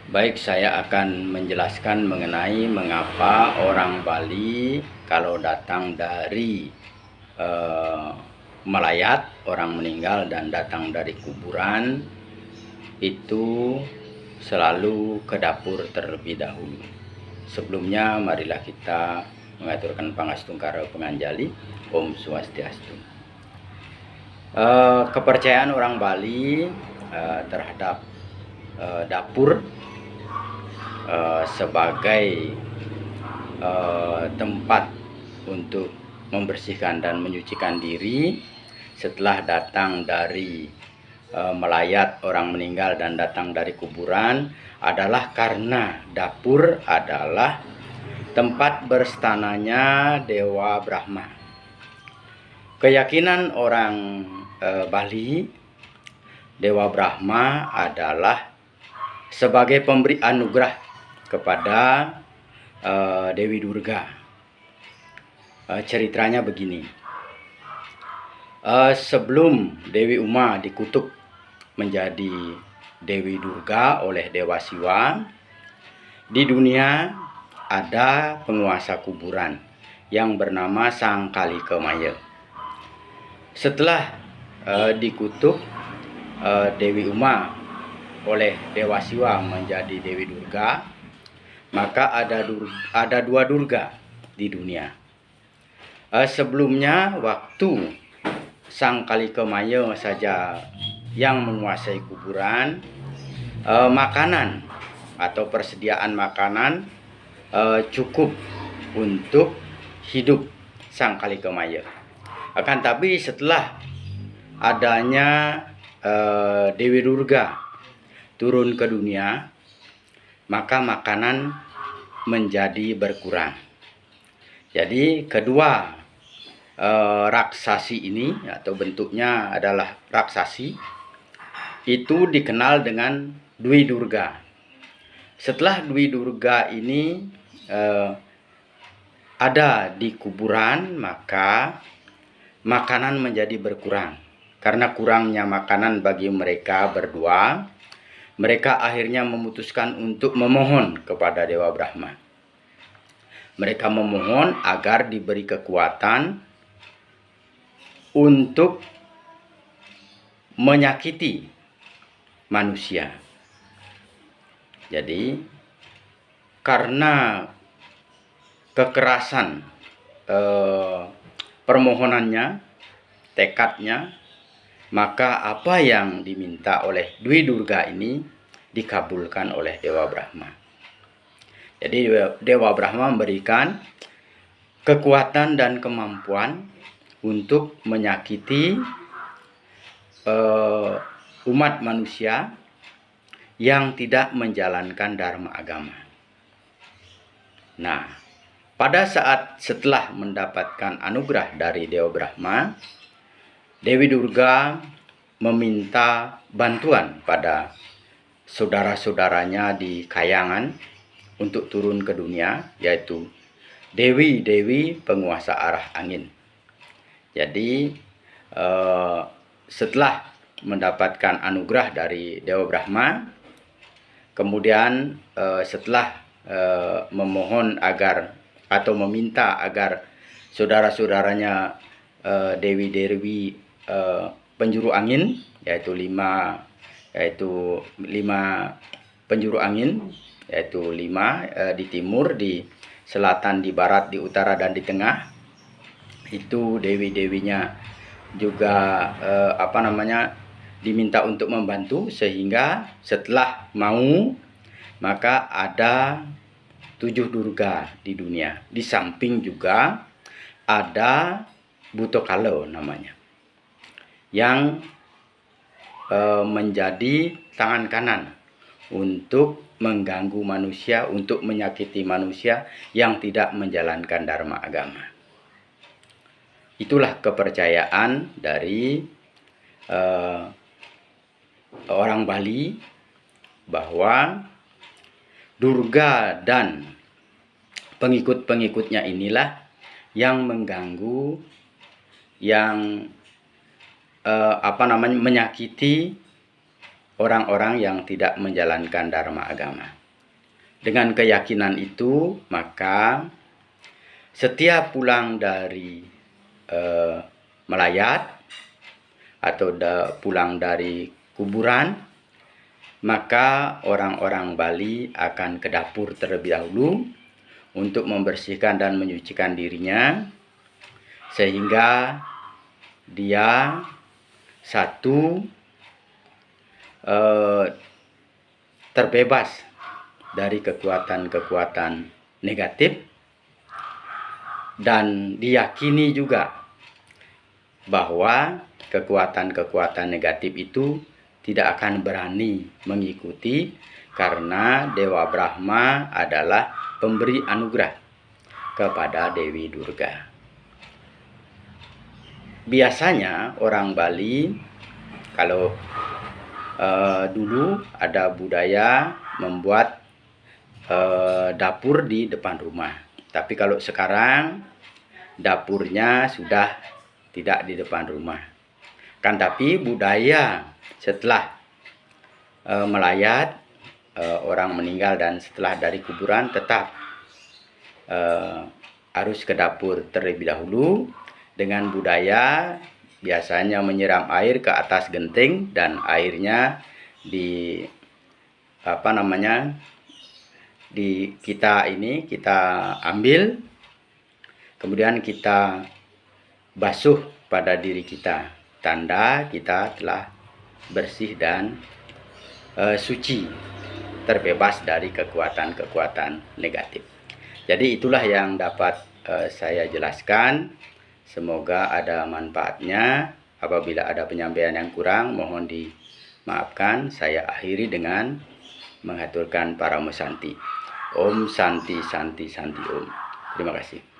Baik, saya akan menjelaskan mengenai mengapa orang Bali kalau datang dari eh, melayat, orang meninggal dan datang dari kuburan itu selalu ke dapur terlebih dahulu. Sebelumnya marilah kita mengaturkan Pangastungkara Penganjali. Om Swastiastu. Kepercayaan orang Bali terhadap dapur sebagai tempat untuk membersihkan dan menyucikan diri setelah datang dari melayat, orang meninggal dan datang dari kuburan adalah karena dapur adalah tempat berstananya Dewa Brahma. Keyakinan orang Bali, Dewa Brahma adalah sebagai pemberi anugerah kepada Dewi Durga. Ceritanya begini. Sebelum Dewi Uma dikutuk menjadi Dewi Durga oleh Dewa Siwa, di dunia ada penguasa kuburan yang bernama Sang Kali Kemaya. Setelah dikutuk Dewi Uma oleh Dewa Siwa menjadi Dewi Durga, maka ada dua Durga di dunia. Sebelumnya waktu Sang Kali Kemaya saja yang menguasai kuburan, makanan atau persediaan makanan cukup untuk hidup Sang Kali Kemaya. Akan tapi setelah adanya Dewi Durga turun ke dunia, maka makanan menjadi berkurang. Jadi kedua raksasi ini, atau bentuknya adalah raksasi, itu dikenal dengan Dwi Durga. Setelah Dwi Durga ini ada di kuburan, maka makanan menjadi berkurang. Karena kurangnya makanan bagi mereka berdua, mereka akhirnya memutuskan untuk memohon kepada Dewa Brahma. Mereka memohon agar diberi kekuatan untuk menyakiti manusia. Jadi karena kekerasan permohonannya, tekadnya, maka apa yang diminta oleh Dwi Durga ini dikabulkan oleh Dewa Brahma. Jadi Dewa Brahma memberikan kekuatan dan kemampuan untuk menyakiti umat manusia yang tidak menjalankan dharma agama. Nah, pada saat setelah mendapatkan anugerah dari Dewa Brahma, Dewi Durga meminta bantuan pada saudara-saudaranya di Kayangan untuk turun ke dunia, yaitu dewi-dewi penguasa arah angin. Jadi setelah mendapatkan anugerah dari Dewa Brahma, kemudian setelah memohon agar atau meminta agar saudara-saudaranya dewi-dewi penjuru angin, yaitu lima penjuru angin, yaitu 5 di timur, di selatan, di barat, di utara dan di tengah. Itu dewi-dewinya juga diminta untuk membantu, sehingga setelah mau maka ada 7 Durga di dunia. Di samping juga ada Butokala namanya, yang menjadi tangan kanan untuk mengganggu manusia, untuk menyakiti manusia yang tidak menjalankan dharma agama. Itulah kepercayaan dari orang Bali, bahwa Durga dan pengikut-pengikutnya inilah yang mengganggu, yang menyakiti orang-orang yang tidak menjalankan dharma agama. Dengan keyakinan itu, maka setiap pulang dari melayat atau pulang dari kuburan, maka orang-orang Bali akan ke dapur terlebih dahulu untuk membersihkan dan menyucikan dirinya, sehingga dia terbebas dari kekuatan-kekuatan negatif, dan diyakini juga bahwa kekuatan-kekuatan negatif itu tidak akan berani mengikuti, karena Dewa Brahma adalah pemberi anugerah kepada Dewi Durga. Biasanya orang Bali, kalau dulu ada budaya membuat dapur di depan rumah, tapi kalau sekarang dapurnya sudah tidak di depan rumah. Kan tapi budaya setelah melayat orang meninggal dan setelah dari kuburan tetap harus ke dapur terlebih dahulu, dengan budaya biasanya menyiram air ke atas genting dan airnya kita ambil, kemudian kita basuh pada diri kita, tanda kita telah bersih dan suci, terbebas dari kekuatan-kekuatan negatif. Jadi itulah yang dapat saya jelaskan. Semoga ada manfaatnya. Apabila ada penyampaian yang kurang, mohon dimaafkan. Saya akhiri dengan menghaturkan para musanti. Om Santi Santi Santi Om. Terima kasih.